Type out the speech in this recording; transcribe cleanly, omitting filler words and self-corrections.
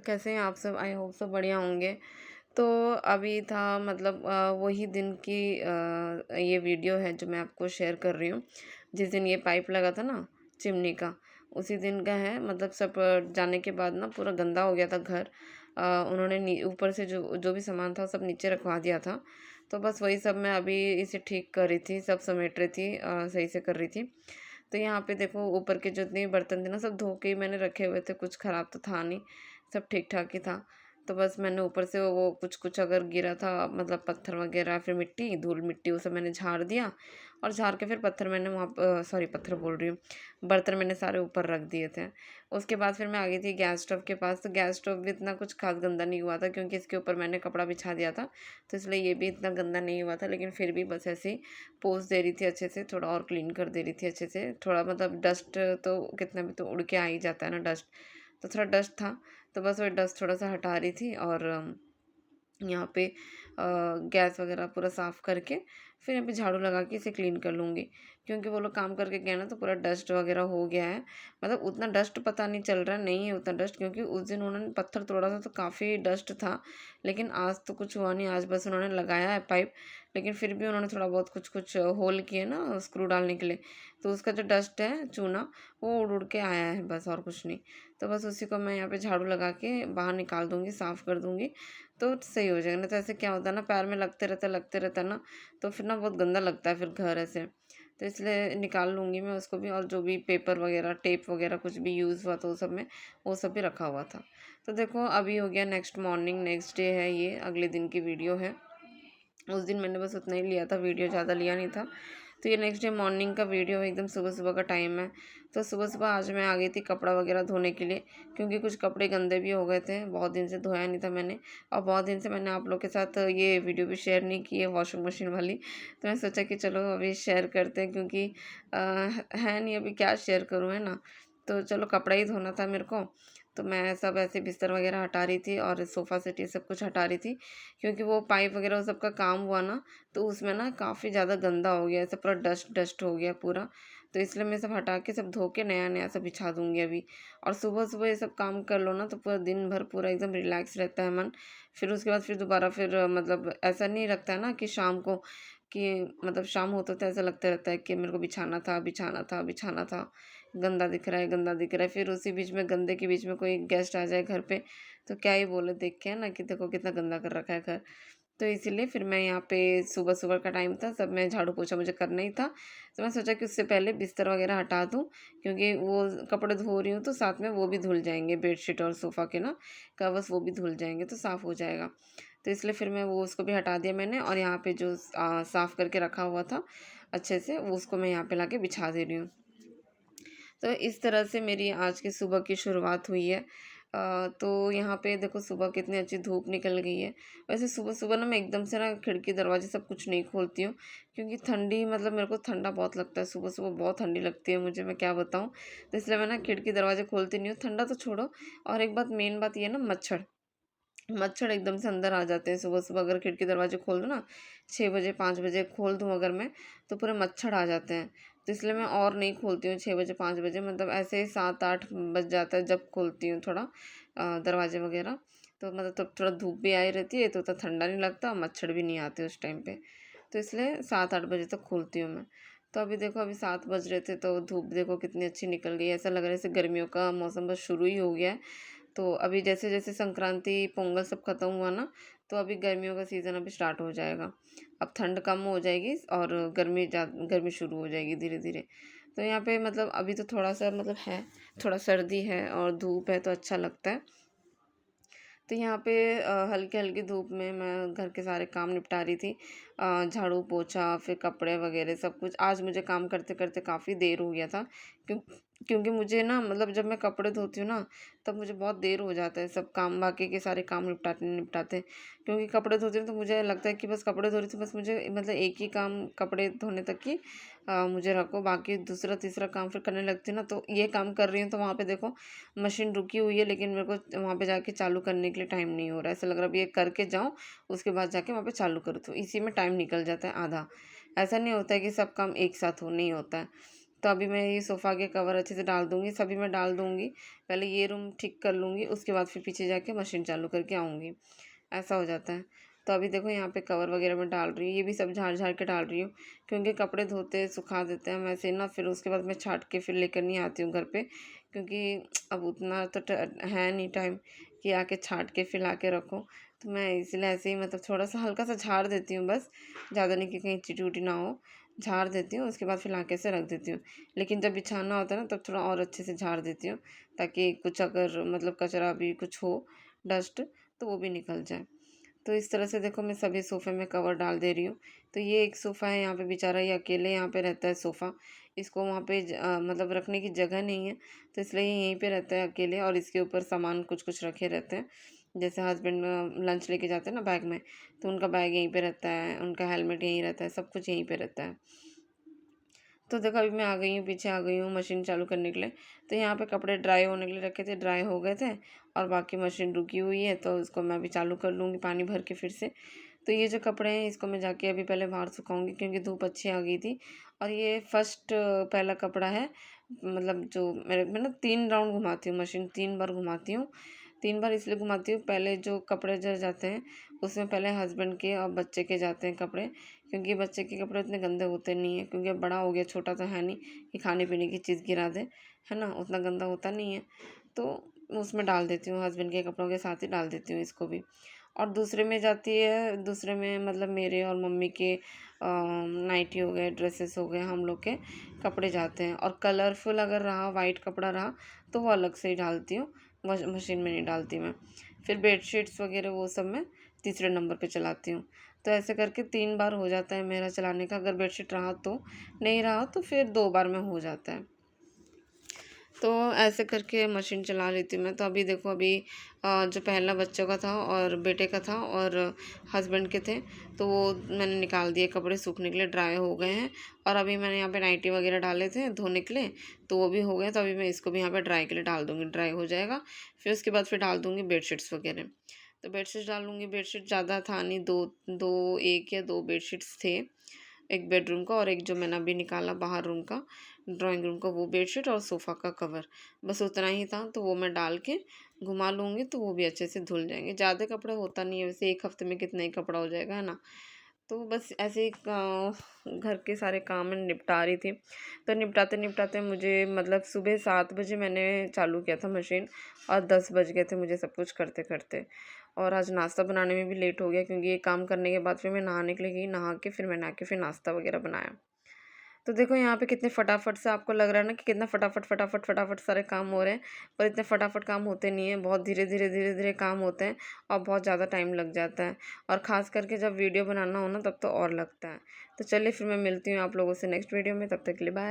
तो कैसे हैं आप सब? आई होप सब बढ़िया होंगे। तो अभी था मतलब वही दिन की ये वीडियो है जो मैं आपको शेयर कर रही हूँ। जिस दिन ये पाइप लगा था ना चिमनी का, उसी दिन का है। मतलब सब जाने के बाद ना पूरा गंदा हो गया था घर। उन्होंने ऊपर से जो जो भी सामान था सब नीचे रखवा दिया था। तो बस वही सब मैं अभी इसे ठीक कर रही थी, सब समेट रही थी, सही से कर रही थी। तो यहाँ पे देखो ऊपर के जितने भी बर्तन थे ना सब धो के ही मैंने रखे हुए थे, कुछ ख़राब तो था नहीं, सब ठीक ठाक ही था। तो बस मैंने ऊपर से वो कुछ कुछ अगर गिरा था मतलब पत्थर वगैरह फिर मिट्टी धूल मिट्टी वो सब मैंने झाड़ दिया। और झाड़ के फिर पत्थर मैंने वहाँ सॉरी पत्थर बोल रही हूँ, बर्तन मैंने सारे ऊपर रख दिए थे। उसके बाद फिर मैं आ गई थी गैस स्टोव के पास। तो गैस स्टोव भी इतना कुछ खास गंदा नहीं हुआ था क्योंकि इसके ऊपर मैंने कपड़ा बिछा दिया था, तो इसलिए ये भी इतना गंदा नहीं हुआ था। लेकिन फिर भी बस ऐसे ही पोंछ दे रही थी अच्छे से, थोड़ा और क्लीन कर दे रही थी अच्छे से। थोड़ा मतलब डस्ट तो कितना भी तो उड़ के आ ही जाता है ना डस्ट, तो थोड़ा डस्ट था। तो बस वो डस्ट थोड़ा सा हटा रही थी। और यहाँ पे गैस वगैरह पूरा साफ़ करके फिर यहाँ पे झाड़ू लगा के इसे क्लीन कर लूँगी। क्योंकि वो लोग काम करके गए ना तो पूरा डस्ट वगैरह हो गया है। मतलब उतना डस्ट पता नहीं चल रहा नहीं है उतना डस्ट, क्योंकि उस दिन उन्होंने पत्थर तोड़ा था तो काफ़ी डस्ट था। लेकिन आज तो कुछ हुआ नहीं, आज बस उन्होंने लगाया है पाइप। लेकिन फिर भी उन्होंने थोड़ा बहुत कुछ कुछ होल किए ना स्क्रू डालने के लिए, तो उसका जो डस्ट है चूना वो उड़ उड़ के आया है, बस और कुछ नहीं। तो बस उसी को मैं यहाँ पे झाड़ू लगा के बाहर निकाल दूँगी, साफ़ कर दूँगी, तो सही हो जाएगा। नहीं तो ऐसे क्या होता है ना, पैर में लगते रहता है ना, तो फिर ना बहुत गंदा लगता है फिर घर ऐसे। तो इसलिए निकाल लूँगी मैं उसको भी। और जो भी पेपर वगैरह टेप वगैरह कुछ भी यूज़ हुआ था वो सब में वो सब भी रखा हुआ था। तो देखो अभी हो गया नेक्स्ट मॉर्निंग, नेक्स्ट डे है, ये अगले दिन की वीडियो है। उस दिन मैंने बस उतना ही लिया था वीडियो, ज़्यादा लिया नहीं था। तो ये नेक्स्ट डे मॉर्निंग का वीडियो है, एकदम सुबह सुबह का टाइम है। तो सुबह सुबह आज मैं आ गई थी कपड़ा वगैरह धोने के लिए, क्योंकि कुछ कपड़े गंदे भी हो गए थे, बहुत दिन से धोया नहीं था मैंने। और बहुत दिन से मैंने आप लोग के साथ ये वीडियो भी शेयर नहीं की है वॉशिंग मशीन वाली। तो मैं सोचा कि चलो अभी शेयर करते हैं, क्योंकि है नहीं अभी क्या शेयर करूँ, है ना। तो चलो कपड़ा ही धोना था मेरे को। तो मैं सब ऐसे बिस्तर वगैरह हटा रही थी और सोफ़ा सेट ये सब कुछ हटा रही थी। क्योंकि वो पाइप वगैरह वो सब का काम हुआ ना, तो उसमें ना काफ़ी ज़्यादा गंदा हो गया, ऐसा पूरा डस्ट डस्ट हो गया पूरा। तो इसलिए मैं सब हटा के सब धो के नया नया सब बिछा दूंगी अभी। और सुबह सुबह ये सब काम कर लो ना तो पूरा दिन भर पूरा एकदम रिलैक्स रहता है मन। फिर उसके बाद फिर दोबारा फिर मतलब ऐसा नहीं लगता है ना कि शाम को, कि मतलब शाम होता तो ऐसा लगता रहता है कि मेरे को बिछाना था बिछाना था बिछाना था, गंदा दिख रहा है गंदा दिख रहा है। फिर उसी बीच में गंदे के बीच में कोई गेस्ट आ जाए घर पे तो क्या ही बोले देख के, है ना, कि देखो कितना गंदा कर रखा है घर। तो इसीलिए फिर मैं यहाँ पे सुबह सुबह का टाइम था, सब मैं झाड़ू पोछा मुझे करना ही था। तो मैं सोचा कि उससे पहले बिस्तर वगैरह हटा दूँ, क्योंकि वो कपड़े धो रही हूँ तो साथ में वो भी धुल जाएंगे, बेडशीट और सोफ़ा के ना कवर्स वो भी धुल जाएंगे तो साफ़ हो जाएगा। तो इसलिए फिर मैं वो उसको भी हटा दिया मैंने। और यहाँ पे जो साफ़ करके रखा हुआ था अच्छे से वो उसको मैं यहाँ पे लाके बिछा दे रही हूँ। तो इस तरह से मेरी आज की सुबह की शुरुआत हुई है। तो यहाँ पे देखो सुबह कितनी अच्छी धूप निकल गई है। वैसे सुबह सुबह ना मैं एकदम से ना खिड़की दरवाजे सब कुछ नहीं खोलती हूँ, क्योंकि ठंडी मतलब मेरे को ठंडा बहुत लगता है, सुबह सुबह बहुत ठंडी लगती है मुझे, मैं क्या बताऊँ। तो इसलिए मैं ना खिड़की दरवाजे खोलती नहीं हूँ, ठंडा तो छोड़ो। और एक बात मेन बात ये ना, मच्छर मच्छर एकदम से अंदर आ जाते हैं सुबह सुबह। अगर खिड़की दरवाजे खोल दो ना, 6 बजे 5 बजे खोल दूँ अगर मैं, तो पूरे मच्छर आ जाते हैं। तो इसलिए मैं और नहीं खोलती हूँ 6 बजे 5 बजे, मतलब ऐसे ही 7 8 बज जाता है जब खोलती हूँ थोड़ा दरवाजे वगैरह। तो मतलब तब थोड़ा धूप भी आई रहती है तो उतना ठंडा नहीं लगता, मच्छर भी नहीं आते उस टाइम पे। तो इसलिए 7 8 बजे तक खोलती हूँ मैं। तो अभी देखो अभी 7 बज रहे थे तो धूप देखो कितनी अच्छी निकल गई है, ऐसा लग रहा है जैसे गर्मियों का मौसम बस शुरू ही हो गया है। तो अभी जैसे जैसे संक्रांति पोंगल सब खत्म हुआ ना, तो अभी गर्मियों का सीज़न अभी स्टार्ट हो जाएगा। अब ठंड कम हो जाएगी और गर्मी शुरू हो जाएगी धीरे धीरे। तो यहाँ पे मतलब अभी तो थोड़ा सा मतलब है, थोड़ा सर्दी है और धूप है तो अच्छा लगता है। तो यहाँ पे हल्की हल्की धूप में मैं घर के सारे काम निपटा रही थी, झाड़ू पोछा फिर कपड़े वगैरह सब कुछ। आज मुझे काम करते करते काफ़ी देर हो गया था, क्यों क्योंकि मुझे ना मतलब जब मैं कपड़े धोती हूँ ना तब मुझे बहुत देर हो जाता है सब काम, बाकी के सारे काम निपटाते निपटाते। क्योंकि कपड़े धोती हूँ तो मुझे लगता है कि बस कपड़े धो रही थी, बस मुझे मतलब एक ही काम कपड़े धोने तक की मुझे रखो, बाकी दूसरा तीसरा काम फिर करने लगती हूँ ना। तो ये काम कर रही हूँ तो वहाँ पे देखो मशीन रुकी हुई है, लेकिन मेरे को वहाँ पे जाके चालू करने के लिए टाइम नहीं हो रहा है। ऐसा लग रहा है अभी ये करके जाऊँ उसके बाद जाके वहाँ पे चालू करूँ, तो इसी में टाइम निकल जाता है आधा। ऐसा नहीं होता है कि सब काम एक साथ हो, नहीं होता है। तो अभी मैं ये सोफ़ा के कवर अच्छे से डाल दूँगी, सभी मैं डाल दूँगी। पहले ये रूम ठीक कर लूँगी, उसके बाद फिर पीछे जाके मशीन चालू करके आऊँगी, ऐसा हो जाता है। तो अभी देखो यहाँ पे कवर वगैरह मैं डाल रही हूँ, ये भी सब झाड़-झाड़ के डाल रही हूँ, क्योंकि कपड़े धोते सुखा देते हैं वैसे ना, फिर उसके बाद मैं छाट के फिर लेकर नहीं आती हूँ घर पे, क्योंकि अब उतना तो है नहीं टाइम कि आके छाट के फिर लाके रखो। तो मैं इसलिए ऐसे ही मतलब थोड़ा-सा हल्का-सा झाड़ देती हूँ बस, ज़्यादा नहीं कि कहीं चींटी-विटी ना हो। झाड़ देती हूँ, उसके बाद फिर लाके ऐसे रख देती हूँ। लेकिन जब बिछाना होता है ना तब थोड़ा और अच्छे से झाड़ देती हूँ, ताकि कुछ अगर मतलब कचरा भी कुछ हो, डस्ट, तो वो भी निकल जाए। तो इस तरह से देखो मैं सभी सोफ़े में कवर डाल दे रही हूँ। तो ये एक सोफ़ा है, यहाँ पे बेचारा ये अकेले यहाँ पे रहता है सोफ़ा। इसको वहाँ पे मतलब रखने की जगह नहीं है, तो इसलिए ये यहीं पे रहता है अकेले, और इसके ऊपर सामान कुछ-कुछ रखे रहते हैं। जैसे हस्बैंड लंच लेके जाते हैं ना बैग में, तो उनका बैग यहीं पे रहता है, उनका हेलमेट यहीं रहता है, सब कुछ यहीं पे रहता है। तो देखो अभी मैं आ गई हूँ, पीछे आ गई हूँ मशीन चालू करने के लिए। तो यहाँ पे कपड़े ड्राई होने के लिए रखे थे, ड्राई हो गए थे, और बाकी मशीन रुकी हुई है, तो उसको मैं अभी चालू कर लूँगी पानी भर के फिर से। तो ये जो कपड़े हैं इसको मैं जाके अभी पहले बाहर सुखाऊंगी, क्योंकि धूप अच्छी आ गई थी। और ये फर्स्ट पहला कपड़ा है, मतलब जो मैं ना 3 राउंड घुमाती हूँ मशीन, 3 बार घुमाती हूँ। 3 बार इसलिए घुमाती हूँ, पहले जो कपड़े जल जाते हैं उसमें पहले हस्बैंड के और बच्चे के जाते हैं कपड़े, क्योंकि बच्चे के कपड़े उतने गंदे होते नहीं हैं, क्योंकि अब बड़ा हो गया, छोटा तो है नहीं कि खाने पीने की चीज़ गिरा दे, है ना, उतना गंदा होता नहीं है। तो उसमें डाल देती हूँ, हस्बैंड के कपड़ों के साथ ही डाल देती हूँ इसको भी। और दूसरे में जाती है, दूसरे में मतलब मेरे और मम्मी के नाइटी हो गए, ड्रेसेस हो गए, हम लोग के कपड़े जाते हैं। और कलरफुल अगर रहा, वाइट कपड़ा रहा, तो वो अलग से ही डालती हूँ, मशीन में नहीं डालती मैं। फिर बेडशीट्स वगैरह वो सब मैं तीसरे नंबर पे चलाती हूँ। तो ऐसे करके 3 बार हो जाता है मेरा चलाने का, अगर बेडशीट रहा तो, नहीं रहा तो फिर 2 बार में हो जाता है। तो ऐसे करके मशीन चला लेती हूँ मैं। तो अभी देखो अभी जो पहला बच्चों का था और बेटे का था और हस्बैंड के थे, तो वो मैंने निकाल दिए, कपड़े सूखने के लिए ड्राई हो गए हैं। और अभी मैंने यहाँ पे नाइटी वगैरह डाले थे धोने के लिए, तो वो भी हो गए। तो अभी मैं इसको भी यहाँ पे ड्राई के लिए डाल दूँगी, ड्राई हो जाएगा। फिर उसके बाद फिर डाल दूँगी बेडशीट्स वगैरह। तो बेडशीट्स डालूँगी, बेडशीट ज़्यादा था नहीं, 1 या 2 बेडशीट्स थे। एक बेडरूम का और एक जो मैंने अभी निकाला बाहर रूम का, ड्राइंग रूम का, वो बेडशीट और सोफ़ा का कवर, बस उतना ही था। तो वो मैं डाल के घुमा लूँगी, तो वो भी अच्छे से धुल जाएंगे। ज़्यादा कपड़ा होता नहीं है वैसे, 1 हफ्ते में कितना ही कपड़ा हो जाएगा, है ना। तो बस ऐसे ही घर के सारे काम मैं निपटा रही थी। तो निपटाते निपटाते मुझे मतलब सुबह 7 बजे मैंने चालू किया था मशीन, और 10 बज गए थे मुझे सब कुछ करते करते। और आज नाश्ता बनाने में भी लेट हो गया, क्योंकि ये काम करने के बाद फिर मैं नहाने के लिए गई, नहा के फिर मैंने आके फिर नाश्ता वगैरह बनाया। तो देखो यहाँ पे कितने फटाफट से आपको लग रहा है ना कि कितना फटाफट फटाफट फटाफट सारे काम हो रहे हैं, पर इतने फटाफट काम होते नहीं हैं, बहुत धीरे धीरे धीरे धीरे काम होते हैं, और बहुत ज़्यादा टाइम लग जाता है। और ख़ास करके जब वीडियो बनाना हो ना तब तो और लगता है। तो चलिए फिर मैं मिलती हूँ आप लोगों से नेक्स्ट वीडियो में, तब तक के लिए बाय।